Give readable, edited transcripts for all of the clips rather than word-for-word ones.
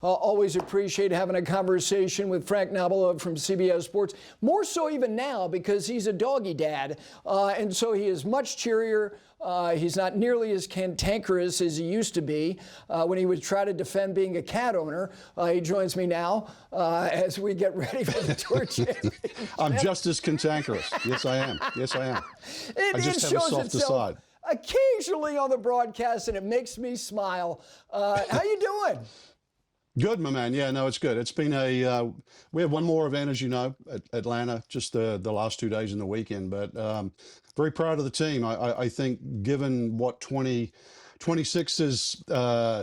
Always appreciate having a conversation with Frank Nobilo from CBS Sports. More so even now because he's a doggy dad, and so he is much cheerier. He's not nearly as cantankerous as he used to be when he would try to defend being a cat owner. He joins me now as we get ready for the Tour Championship. I'm just as cantankerous. Yes, I am. Yes, I am. I just have a softer side. Occasionally on the broadcast, and it makes me smile. How you doing? Good, my man. Yeah, no, it's good. It's been we have one more event, as you know, at Atlanta, just the last 2 days in the weekend. But very proud of the team. I think given what 2026 has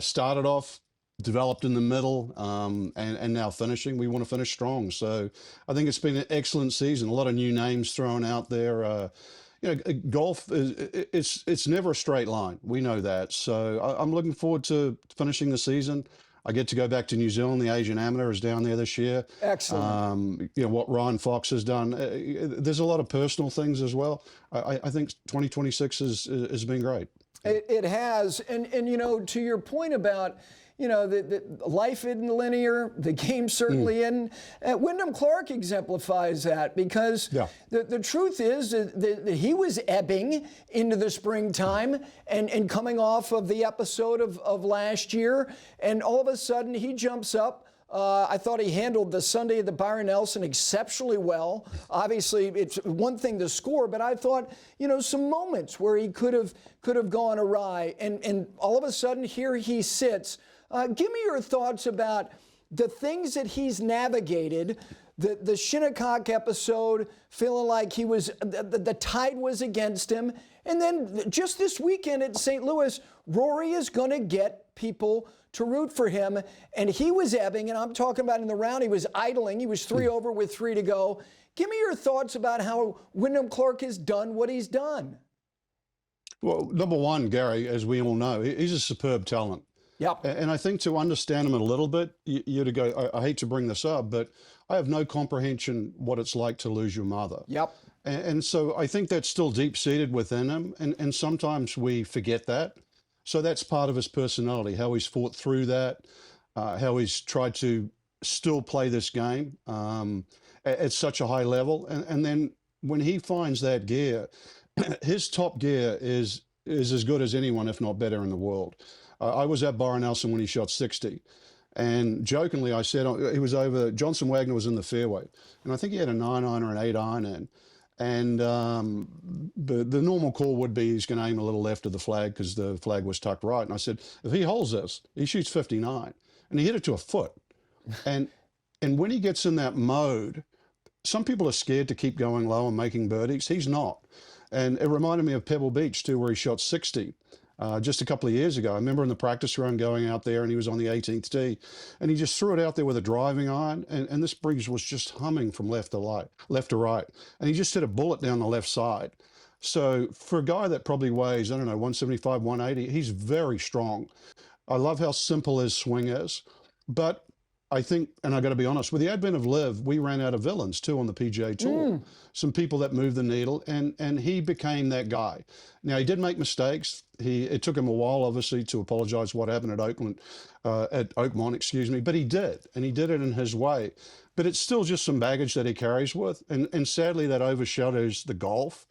started off, developed in the middle, and now finishing, we want to finish strong. So I think it's been an excellent season. A lot of new names thrown out there. Golf it's never a straight line. We know that. So I'm looking forward to finishing the season. I get to go back to New Zealand. The Asian Amateur is down there this year. Excellent. What Ryan Fox has done. There's a lot of personal things as well. I think 2026 has been great. It has. And to your point about, the life isn't linear, the game certainly isn't. Wyndham Clark exemplifies that because the truth is that he was ebbing into the springtime and coming off of the episode of last year, and all of a sudden he jumps up. I thought he handled the Sunday at the Byron Nelson exceptionally well. Obviously, it's one thing to score, but I thought, some moments where he could have gone awry, and all of a sudden here he sits. Give me your thoughts about the things that he's navigated, the Shinnecock episode, feeling like he was the tide was against him, and then just this weekend at St. Louis, Rory is going to get people to root for him, and he was ebbing, and I'm talking about in the round, he was idling, he was 3 over with 3 to go. Give me your thoughts about how Wyndham Clark has done what he's done. Well, number one, Gary, as we all know, he's a superb talent. Yep. And I think to understand him a little bit, you're to go, I hate to bring this up, but I have no comprehension what it's like to lose your mother. Yep. And so I think that's still deep-seated within him, and sometimes we forget that. So that's part of his personality, how he's fought through that, how he's tried to still play this game at such a high level. And then when he finds that gear, his top gear is as good as anyone, if not better, in the world. I was at Byron Nelson when he shot 60. And jokingly, I said, he was over, Johnson Wagner was in the fairway. And I think he had a 9-iron or an 8-iron in. And the normal call would be he's going to aim a little left of the flag because the flag was tucked right. And I said, if he holds this, he shoots 59. And he hit it to a foot. And when he gets in that mode, some people are scared to keep going low and making birdies. He's not. And it reminded me of Pebble Beach, too, where he shot 60. Just a couple of years ago. I remember in the practice run going out there and he was on the 18th tee and he just threw it out there with a driving iron and this breeze was just humming from left to right. And he just hit a bullet down the left side. So for a guy that probably weighs, 175, 180, he's very strong. I love how simple his swing is. But I think, and I got to be honest, with the advent of Liv, we ran out of villains too on the PGA Tour. Some people that moved the needle, and he became that guy. Now he did make mistakes. It took him a while, obviously, to apologize what happened at Oakmont, but he did, and he did it in his way. But it's still just some baggage that he carries with, and sadly that overshadows the golf.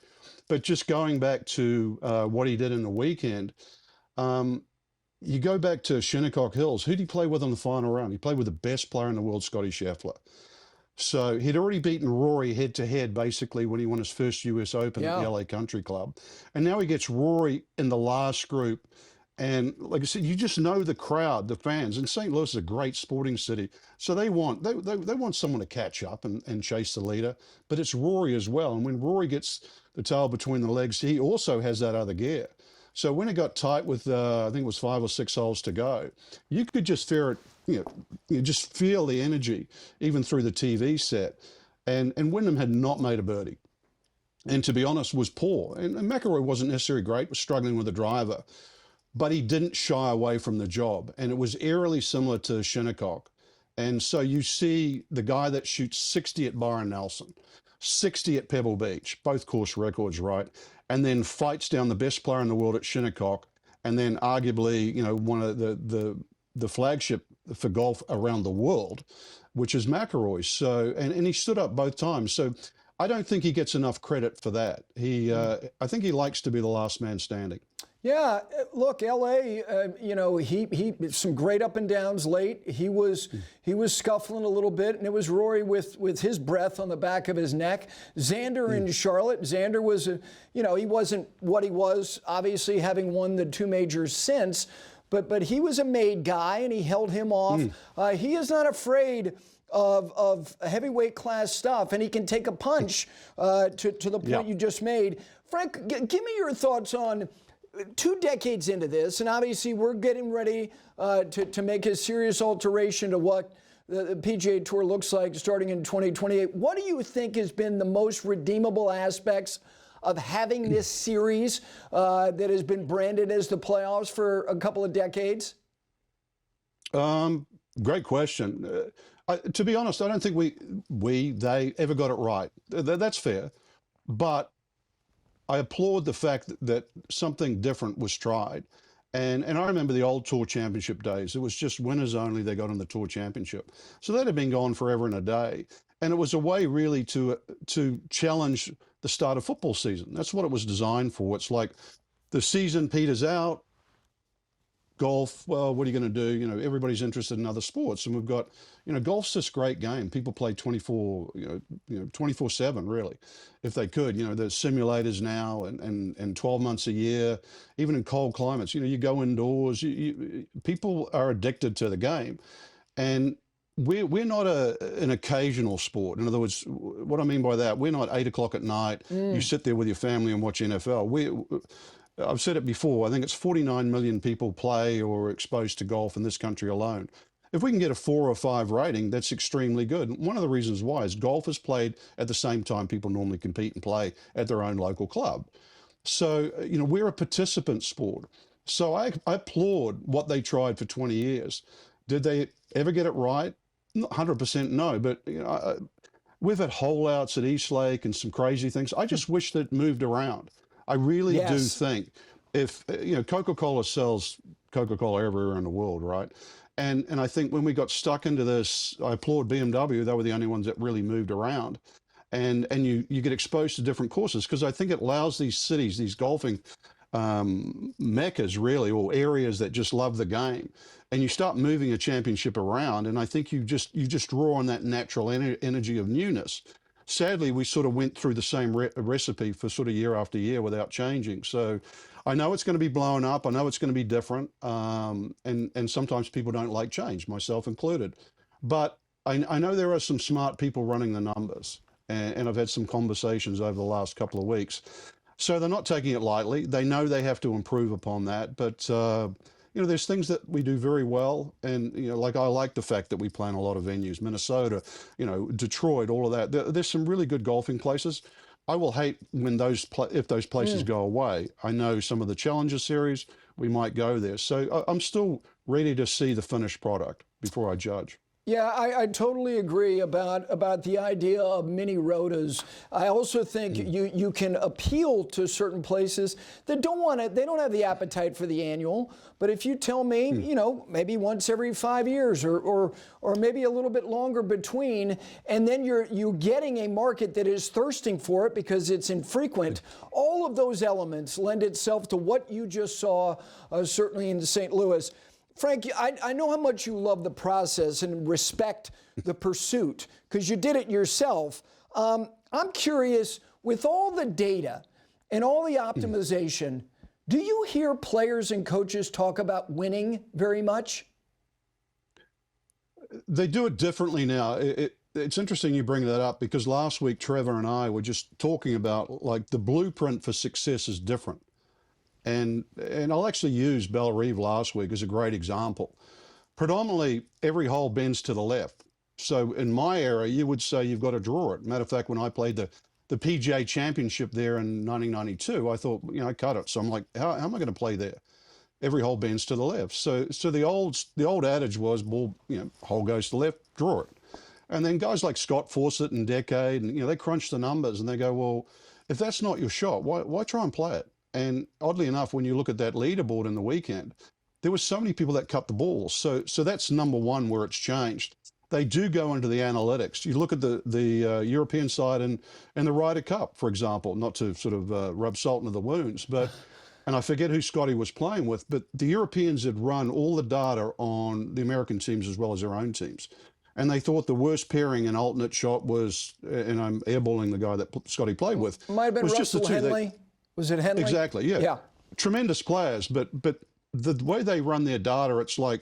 But just going back to what he did in the weekend. You go back to Shinnecock Hills. Who did he play with on the final round? He played with the best player in the world, Scottie Scheffler. So he'd already beaten Rory head-to-head, basically, when he won his first US Open at the LA Country Club. And now he gets Rory in the last group. And like I said, you just know the crowd, the fans. And St. Louis is a great sporting city. So they want someone to catch up and chase the leader. But it's Rory as well. And when Rory gets the tail between the legs, he also has that other gear. So when it got tight with, I think it was 5 or 6 holes to go, you could just feel it, you just feel the energy, even through the TV set. And Wyndham had not made a birdie. And to be honest, was poor. And McIlroy wasn't necessarily great, was struggling with the driver. But he didn't shy away from the job. And it was eerily similar to Shinnecock. And so you see the guy that shoots 60 at Byron Nelson, 60 at Pebble Beach, both course records, right? And then fights down the best player in the world at Shinnecock, and then arguably, one of the flagship for golf around the world, which is McIlroy. So, and he stood up both times. So I don't think he gets enough credit for that. I think he likes to be the last man standing. Yeah, look, LA, he some great up and downs late. He was scuffling a little bit, and it was Rory with his breath on the back of his neck. Xander in Charlotte. Xander was, he wasn't what he was, obviously having won the two majors since, but he was a made guy, and he held him off. He is not afraid of heavyweight class stuff, and he can take a punch to the point you just made. Frank, give me your thoughts on 2 decades into this, and obviously we're getting ready to make a serious alteration to what the PGA Tour looks like starting in 2028. What do you think has been the most redeemable aspects of having this series that has been branded as the playoffs for a couple of decades? Great question. To be honest, I don't think they ever got it right. That's fair. But I applaud the fact that something different was tried. And I remember the old Tour Championship days. It was just winners only they got in the Tour Championship. So that had been gone forever and a day. And it was a way really to challenge the start of football season. That's what it was designed for. It's like the season peters out. Golf, well, what are you going to do? Everybody's interested in other sports. And we've got, golf's this great game. People play 24/7, really, if they could. There's simulators now and 12 months a year, even in cold climates. You go indoors. People are addicted to the game. And we're not an occasional sport. In other words, what I mean by that, we're not 8 o'clock at night. You sit there with your family and watch NFL. I've said it before, I think it's 49 million people play or are exposed to golf in this country alone. If we can get a 4 or 5 rating, that's extremely good. One of the reasons why is golf is played at the same time people normally compete and play at their own local club. So, we're a participant sport. So I applaud what they tried for 20 years. Did they ever get it right? 100% no, but we've had holeouts at East Lake and some crazy things. I just wish that moved around. I really do think if, Coca-Cola sells Coca-Cola everywhere in the world, right? And I think when we got stuck into this, I applaud BMW. They were the only ones that really moved around. And you get exposed to different courses because I think it allows these cities, these golfing meccas really, or areas that just love the game. And you start moving a championship around. And I think you just draw on that natural energy of newness. Sadly, we sort of went through the same recipe for sort of year after year without changing. So I know it's going to be blown up. I know it's going to be different. And sometimes people don't like change, myself included. But I know there are some smart people running the numbers. And I've had some conversations over the last couple of weeks. So they're not taking it lightly. They know they have to improve upon that. But, there's things that we do very well. And, like I like the fact that we play in a lot of venues, Minnesota, Detroit, all of that. There's some really good golfing places. I will hate when if those places go away. I know some of the Challenger Series, we might go there. So I'm still ready to see the finished product before I judge. Yeah, I totally agree about the idea of mini rotas. I also think you can appeal to certain places that don't want it. They don't have the appetite for the annual. But if you tell me, maybe once every 5 years or maybe a little bit longer between, and then you're getting a market that is thirsting for it because it's infrequent. All of those elements lend itself to what you just saw, certainly in St. Louis. Frank, I know how much you love the process and respect the pursuit because you did it yourself. I'm curious, with all the data and all the optimization, do you hear players and coaches talk about winning very much? They do it differently now. It's interesting you bring that up because last week Trevor and I were just talking about like the blueprint for success is different. And I'll actually use Bellerive last week as a great example. Predominantly, every hole bends to the left. So in my era, you would say you've got to draw it. Matter of fact, when I played the PGA Championship there in 1992, I thought, I cut it. So I'm like, how am I going to play there? Every hole bends to the left. So the old adage was, well, hole goes to the left, draw it. And then guys like Scott Fawcett and Decade, and they crunch the numbers and they go, well, if that's not your shot, why try and play it? And oddly enough, when you look at that leaderboard in the weekend, there were so many people that cut the balls. So that's number one where it's changed. They do go into the analytics. You look at the European side and the Ryder Cup, for example, not to sort of rub salt into the wounds, but, and I forget who Scottie was playing with, but the Europeans had run all the data on the American teams as well as their own teams. And they thought the worst pairing in alternate shot was, and I'm airballing the guy that Scottie played with. Might have been Russell Henley. Was it Henley? Exactly, yeah. Yeah. Tremendous players, but the way they run their data, it's like,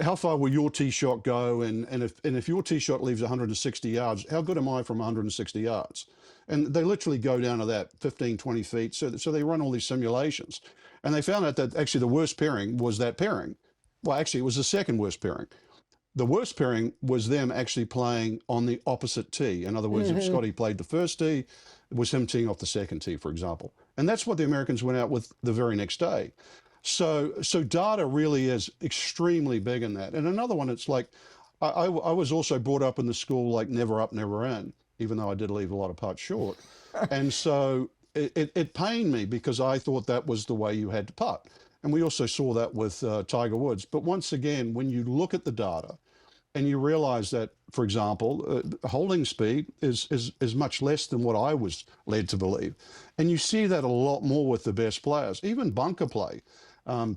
how far will your tee shot go? And if your tee shot leaves 160 yards, how good am I from 160 yards? And they literally go down to that 15, 20 feet. So they run all these simulations. And they found out that actually the worst pairing was that pairing. Well, actually, it was the second worst pairing. The worst pairing was them actually playing on the opposite tee. In other words, if Scottie played the first tee, it was him teeing off the second tee, for example. And that's what the Americans went out with the very next day. So data really is extremely big in that. And another one, it's like, I was also brought up in the school like never up, never in, even though I did leave a lot of putts short. And so it pained me because I thought that was the way you had to putt. And we also saw that with Tiger Woods. But once again, when you look at the data and you realize that, for example, holding speed is much less than what I was led to believe. And you see that a lot more with the best players, even bunker play.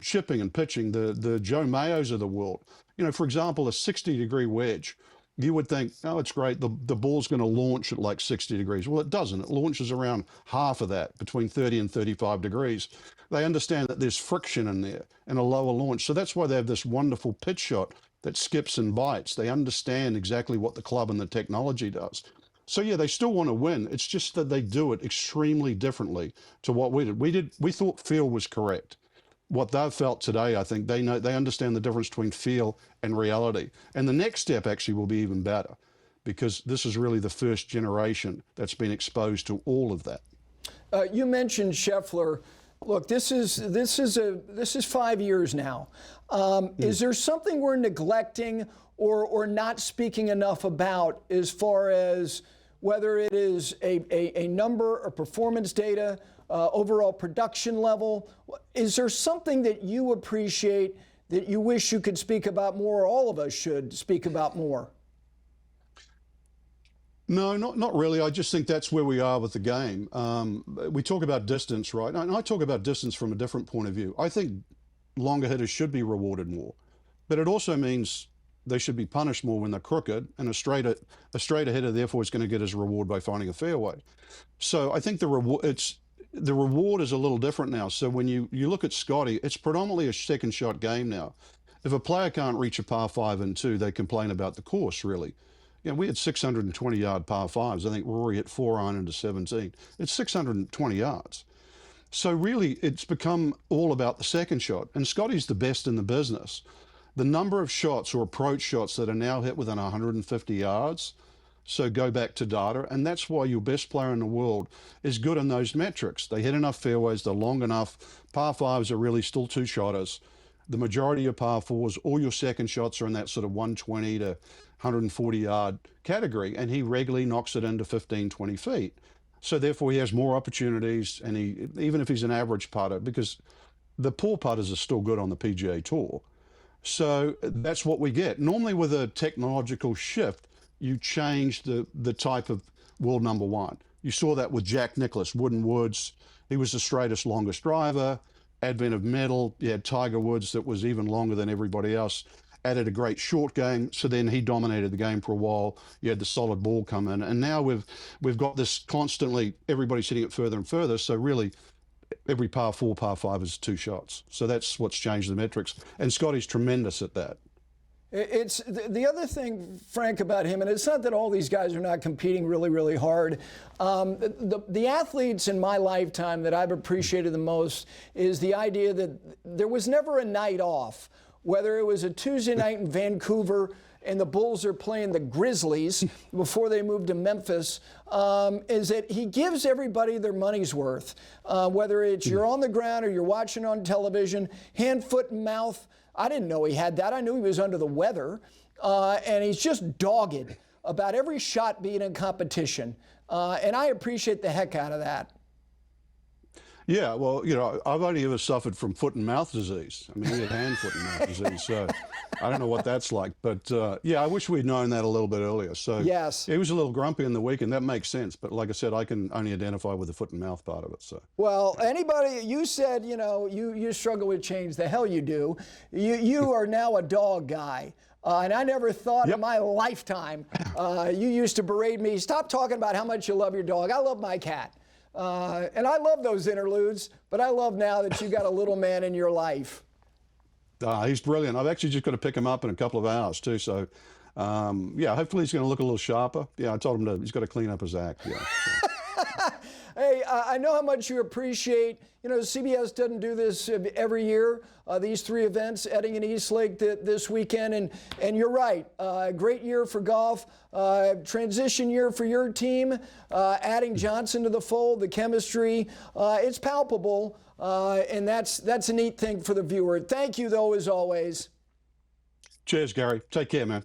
Chipping and pitching, the Joe Mayos of the world. You know, for example, a 60-degree wedge, you would think, oh, it's great, the ball's going to launch at like 60 degrees. Well, it doesn't. It launches around half of that, between 30 and 35 degrees. They understand that there's friction in there and a lower launch. So that's why they have this wonderful pitch shot that skips and bites. They understand exactly what the club and the technology does. So yeah, they still want to win. It's just that they do it extremely differently to what we did. We thought feel was correct. What they've felt today, I think they understand the difference between feel and reality. And the next step actually will be even better, because this is really the first generation that's been exposed to all of that. You mentioned Scheffler. Look, this is 5 years now. Is there something we're neglecting or not speaking enough about as far as whether it is a number or performance data, overall production level? Is there something that you appreciate that you wish you could speak about more, or all of us should speak about more? No, not really. I just think that's where we are with the game. We talk about distance, right? And I talk about distance from a different point of view. I think longer hitters should be rewarded more, but it also means they should be punished more when they're crooked, and a straighter hitter therefore is going to get his reward by finding a fairway. So I think the reward is a little different now. So when you look at Scottie, it's predominantly a second shot game now. If a player can't reach a par 5 and 2, they complain about the course, really. You know, we had 620-yard par 5s. I think Rory hit 4-iron into 17. It's 620 yards. So really, it's become all about the second shot. And Scottie's the best in the business. The number of shots or approach shots that are now hit within 150 yards, so go back to data, and that's why your best player in the world is good in those metrics. They hit enough fairways, they're long enough. Par 5s are really still two-shotters. The majority of par 4s, all your second shots are in that sort of 120 to 140-yard category, and he regularly knocks it into 15, 20 feet. So therefore, he has more opportunities, and even if he's an average putter, because the poor putters are still good on the PGA Tour. So that's what we get. Normally with a technological shift, you change the type of world number one. You saw that with Jack Nicklaus, Wooden Woods. He was the straightest, longest driver. Advent of metal, you had Tiger Woods that was even longer than everybody else, added a great short game, so then he dominated the game for a while. You had the solid ball come in, and now we've got this constantly, everybody's hitting it further and further, so really every par 4, par 5 is 2 shots. So that's what's changed the metrics, and Scottie's tremendous at that. It's the other thing, Frank, about him, and it's not that all these guys are not competing really, really hard. The athletes in my lifetime that I've appreciated the most is the idea that there was never a night off, whether it was a Tuesday night in Vancouver and the Bulls are playing the Grizzlies before they moved to Memphis, is that he gives everybody their money's worth, whether it's you're on the ground or you're watching on television, hand, foot, and mouth. I didn't know he had that. I knew he was under the weather, and he's just dogged about every shot being in competition, and I appreciate the heck out of that. Yeah, well, I've only ever suffered from foot and mouth disease. I mean, he had hand, foot and mouth disease, so I don't know what that's like. But yeah, I wish we'd known that a little bit earlier. So yes, he was a little grumpy in the week, and that makes sense. But like I said, I can only identify with the foot and mouth part of it. So well, anybody, you said, you struggle with change. The hell you do. You are now a dog guy. And I never thought in my lifetime, you used to berate me. Stop talking about how much you love your dog. I love my cat. And I love those interludes, but I love now that you got a little man in your life. He's brilliant. I've actually just got to pick him up in a couple of hours too. So, yeah, hopefully he's going to look a little sharper. Yeah, I told him he's got to clean up his act. Yeah. So. Hey, I know how much you appreciate. CBS doesn't do this every year. These three events, Edding and Eastlake this weekend, and you're right. Great year for golf. Transition year for your team. Adding Johnson to the fold, the chemistry, it's palpable, and that's a neat thing for the viewer. Thank you, though, as always. Cheers, Gary. Take care, man.